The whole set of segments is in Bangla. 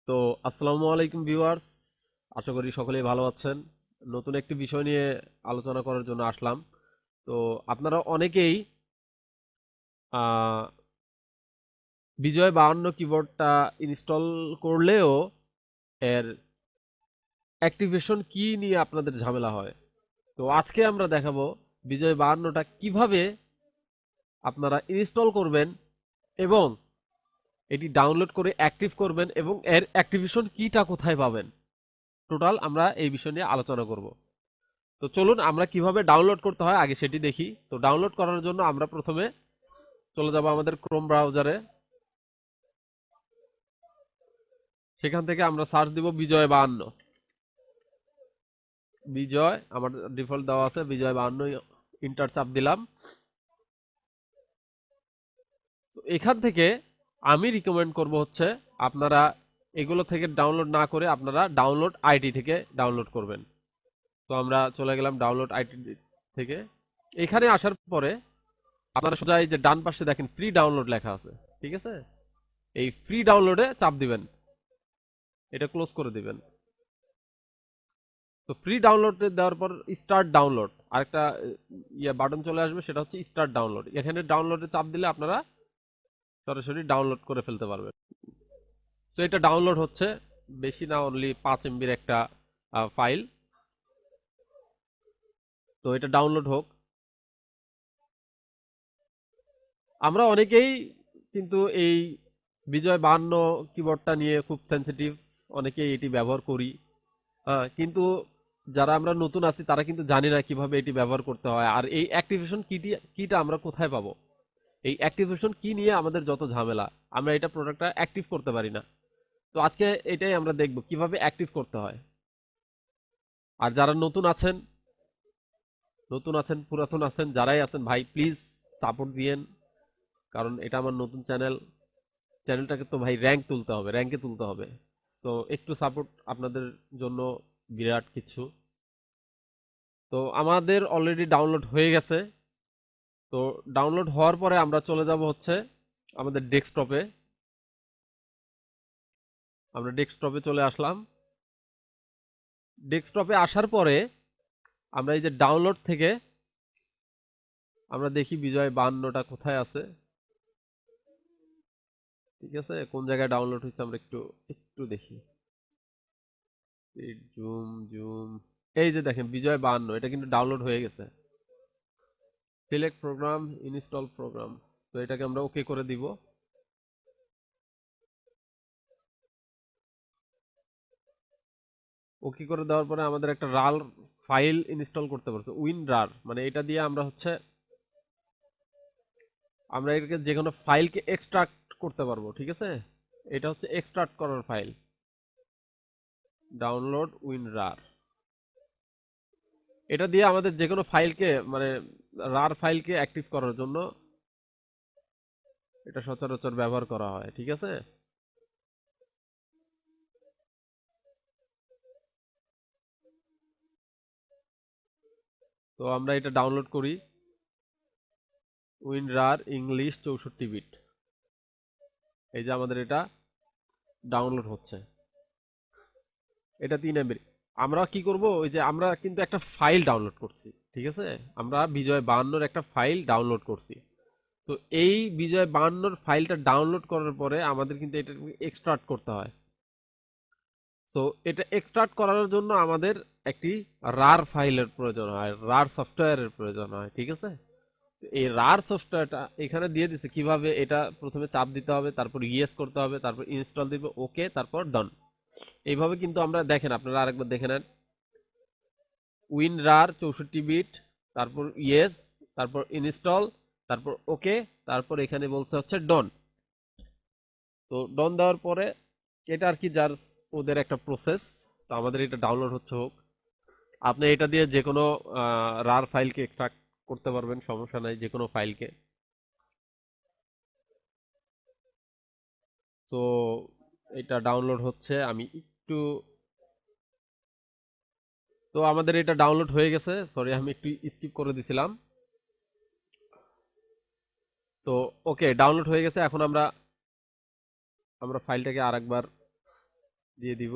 তো আসসালামু আলাইকুম ভিউয়ার্স, আশা করি সকলেই ভালো আছেন। নতুন একটি বিষয় নিয়ে আলোচনা করার জন্য আসলাম। তো আপনারা অনেকেই আহ, বিজয় 52 কিবোর্ডটা ইনস্টল করলেও এর অ্যাক্টিভেশন কি নিয়ে আপনাদের ঝামেলা হয়। তো আজকে আমরা দেখাবো বিজয় 52টা কিভাবে আপনারা ইনস্টল করবেন এবং এটি ডাউনলোড করে অ্যাক্টিভ করবেন এবং এর অ্যাক্টিভেশন কিটা কোথায় পাবেন। টোটাল আমরা এই বিষয় নিয়ে আলোচনা করব। তো চলুন আমরা কিভাবে ডাউনলোড করতে হয় আগে সেটি দেখি। তো ডাউনলোড করার জন্য আমরা প্রথমে চলে যাব আমাদের ক্রোম ব্রাউজারে। সেখান থেকে আমরা সার্চ দিব বিজয় 52। বিজয় আমার ডিফল্ট দেওয়া আছে বিজয় 52, ইন্টার চাপ দিলাম। তো এখান থেকে আমি রিকমেন্ড করব হচ্ছে আপনারা এগুলো থেকে ডাউনলোড না করে আপনারা ডাউনলোড আইডি থেকে ডাউনলোড করবেন। তো আমরা চলে গেলাম ডাউনলোড আইডি থেকে। এখানে আসার পরে আপনারা সোজা এই যে ডান পাশে দেখেন ফ্রি ডাউনলোড লেখা আছে, ঠিক আছে? এই ফ্রি ডাউনলোডে চাপ দিবেন, এটা ক্লোজ করে দিবেন। তো ফ্রি ডাউনলোড দেওয়ার পর স্টার্ট ডাউনলোড আরেকটা বাটন চলে আসবে, সেটা হচ্ছে স্টার্ট ডাউনলোড। এখানে ডাউনলোডে চাপ দিলে আপনারা সরাসরি ডাউনলোড করে ফেলতে পারবেন। তো এটা ডাউনলোড হচ্ছে, বেশি না, অনলি 5 MB একটা ফাইল। তো এটা ডাউনলোড হোক। আমরা অনেকেই কিন্তু এই বিজয় 52 কিবোর্ডটা নিয়ে খুব সেন্সিটিভ, অনেকেই এটি ব্যবহার করি। হ্যাঁ, কিন্তু যারা আমরা নতুন আছি তারা কিন্তু জানি না কিভাবে এটি ব্যবহার করতে হয়, আর এই অ্যাক্টিভেশন কিটা আমরা কোথায় পাবো। এই অ্যাক্টিভেশন কি নিয়ে আমাদের যত ঝামেলা, আমরা এটা প্রোডাক্টটা অ্যাক্টিভ করতে পারি না। তো আজকে এটাই আমরা দেখব কিভাবে অ্যাক্টিভ করতে হয়। আর যারা নতুন আছেন পুরাতন আছেন, যারাই আছেন ভাই প্লিজ সাপোর্ট দিয়েন, কারণ এটা আমার নতুন চ্যানেলটাকে তো ভাই র্যাঙ্কে তুলতে হবে। সো একটু সাপোর্ট আপনাদের জন্য বিরাট কিছু। তো আমাদের অলরেডি ডাউনলোড হয়ে গেছে। তো ডাউনলোড হওয়ার পরে আমরা চলে যাব হচ্ছে আমাদের ডেস্কটপে। আমরা ডেস্কটপে চলে আসলাম। ডেস্কটপে আসার পরে আমরা এই যে ডাউনলোড থেকে আমরা দেখি বিজয় 52টা কোথায় আছে। ঠিক আছে, কোন জায়গায় ডাউনলোড হয়েছে আমরা একটু একটু দেখি। জুম জুম, এই যে দেখেন বিজয় 52 এটা কিন্তু ডাউনলোড হয়ে গেছে। Select program, install program. তো এটাকে আমরা ওকে করে দিব। ওকে করে দেওয়ার পরে আমাদের একটা রার ফাইল ইনস্টল করতে পারছে, উইন রার, মানে এটা দিয়ে আমরা হচ্ছে আমরা এটাকে যে কোনো ফাইলকে এক্সট্রাক্ট করতে পারবো। ঠিক আছে, এটা হচ্ছে এক্সট্রাক্ট করার ফাইল, ডাউনলোড উইন রার। এটা দিয়ে আমাদের যে কোনো ফাইলকে মানে রার ফাইলকে অ্যাক্টিভ করার জন্য এটা সচরাচর ব্যবহার করা হয়। ঠিক আছে, তো আমরা এটা ডাউনলোড করি, উইন রার ইংলিশ 64 বিট। এই যে আমাদের এটা ডাউনলোড হচ্ছে, এটা 3 MB। আমরা কি করব, ওই যে আমরা কিন্তু একটা ফাইল ডাউনলোড করছি। ঠিক আছে, আমরা বিজয় 52 একটা ফাইল ডাউনলোড করছি। তো এই বিজয় 52 ফাইলটা ডাউনলোড করার পরে আমাদের কিন্তু এটা এক্সট্রাক্ট করতে হয়। সো এটা এক্সট্রাক্ট করার জন্য আমাদের একটি রার ফাইলের প্রয়োজন হয়, রার সফটওয়্যারের প্রয়োজন হয়। ঠিক আছে, এই রার সফটওয়্যারটা এখানে দিয়ে দিছে কিভাবে। এটা প্রথমে চাপ দিতে হবে, তারপর ইয়েস করতে হবে, তারপর ইনস্টল দিবে, ওকে, তারপর ডান। এইভাবে কিন্তু আমরা দেখেন, আপনারা আরেকবার দেখে নেন, উইন রার 64 বিট, তারপর ইয়েস, তারপর ইনস্টল, তারপর ওকে, তারপর এখানে বলছে হচ্ছে ডন। তো ডন দেওয়ার পরে এটা আর কি যার ওদের একটা প্রসেস। তো আমাদের এটা ডাউনলোড হচ্ছে হোক। আপনি এটা দিয়ে যে কোনো রার ফাইলকে এক্সট্রাক্ট করতে পারবেন, সমস্যা নাই, যে কোনো ফাইলকে। তো এটা ডাউনলোড হচ্ছে, আমি একটু, তো আমাদের এটা ডাউনলোড হয়ে গেছে। সরি, আমি একটু স্কিপ করে দিছিলাম। তো ওকে, ডাউনলোড হয়ে গেছে। এখন আমরা আমরা ফাইলটাকে আরেকবার দিয়ে দিব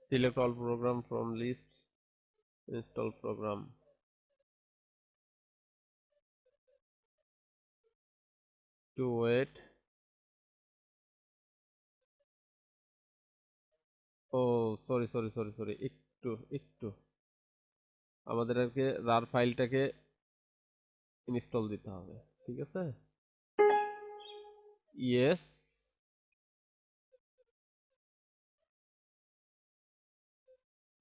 select all program from list install program to wait ও সরি সরি সরি সরি একটু একটু আমাদেরকে রার ফাইলটাকে ইনস্টল দিতে হবে ঠিক আছে ইয়েস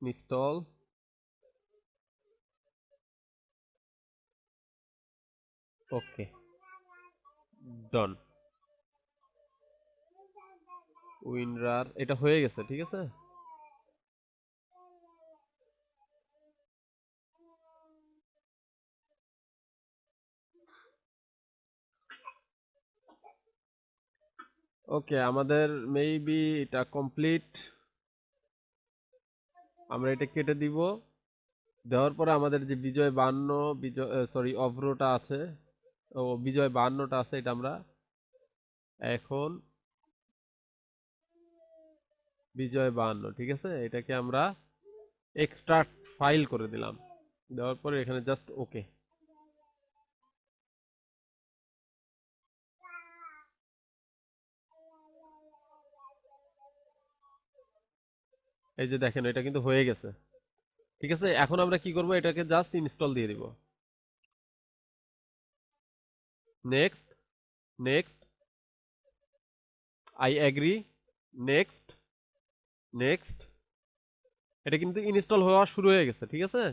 ইনস্টল ওকে ডন উইনরার এটা হয়ে গেছে ঠিক আছে ওকে আমাদের মেবি এটা কমপ্লিট আমরা এটা কেটে দিব দেওয়ার পরে আমাদের যে বিজয় 52 বিজয় সরি অভ্রটা আছে ও বিজয় 52টা আছে এটা আমরা এখন বিজয় 52 ঠিক আছে এটাকে আমরা এক্সট্রাক্ট ফাইল করে দিলাম দেওয়ার পরে এখানে জাস্ট ওকে এই যে দেখেন এটা কিন্তু হয়ে গেছে ঠিক আছে এখন আমরা কি করব এটাকে জাস্ট ইনস্টল দিয়ে দিব next next I agree next next এটা কিন্তু ইনস্টল হওয়া শুরু হয়ে গেছে ঠিক আছে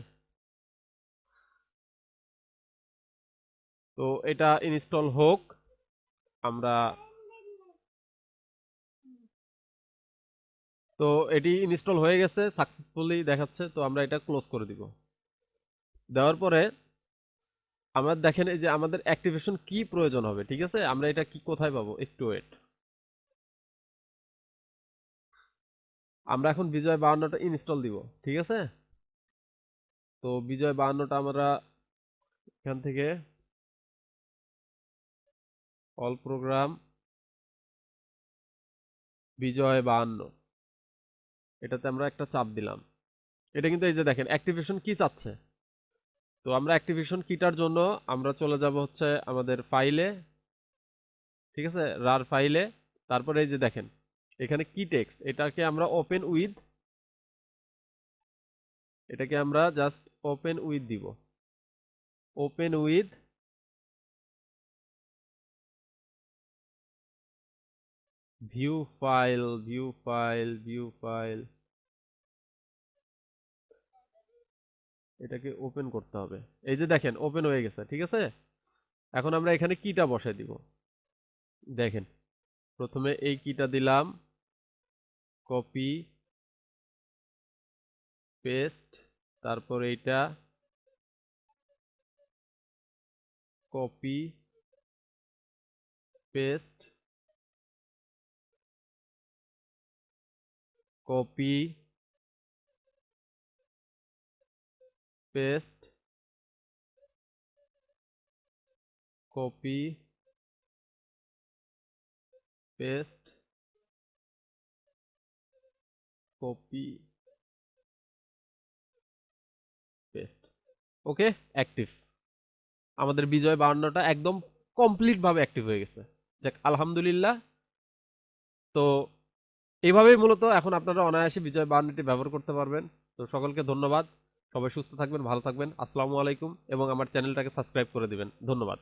তো এটা ইনস্টল হোক আমরা তো এটি ইনস্টল হয়ে গেছে সাকসেসফুলি দেখাচ্ছে তো আমরা এটা ক্লোজ করে দিব দেওয়ার পরে আমরা দেখেন এই যে আমাদের অ্যাক্টিভেশন কি প্রয়োজন হবে ঠিক আছে আমরা এটা কি কোথায় পাবো একটু ওয়েট আমরা এখন বিজয় 52টা ইনস্টল দিব ঠিক আছে তো বিজয় 52টা আমরা এখান থেকে অল প্রোগ্রাম বিজয় 52 এটাতে আমরা একটা চাপ দিলাম এটা কিন্তু এই যে দেখেন অ্যাক্টিভেশন কি চাচ্ছে তো আমরা অ্যাক্টিভেশন কিটার জন্য আমরা চলে যাব হচ্ছে আমাদের ফাইলে ঠিক আছে রার ফাইলে তারপরে এই যে দেখেন এখানে কি টেক্সট এটাকে আমরা ওপেন উইথ এটাকে আমরা জাস্ট ওপেন উইথ দিব open with view file view file view file এটাকে ওপেন করতে হবে এই যে দেখেন ওপেন হয়ে গেছে ঠিক আছে এখন আমরা এখানে কিটা বসাই দিব দেখেন প্রথমে এই কিটা দিলাম কপি পেস্ট তারপর এইটা copy paste copy paste copy paste copy paste okay active আমাদের বিজয় 52টা একদম কমপ্লিট ভাবে অ্যাক্টিভ হয়ে গেছে যাক আলহামদুলিল্লাহ তো এইভাবেই মূলত এখন আপনারা অনায়াসে বিজয় 52টি ব্যবহার করতে পারবেন তো সকলকে ধন্যবাদ সবাই সুস্থ থাকবেন ভালো থাকবেন আসসালামু আলাইকুম এবং আমার চ্যানেলটাকে সাবস্ক্রাইব করে দিবেন ধন্যবাদ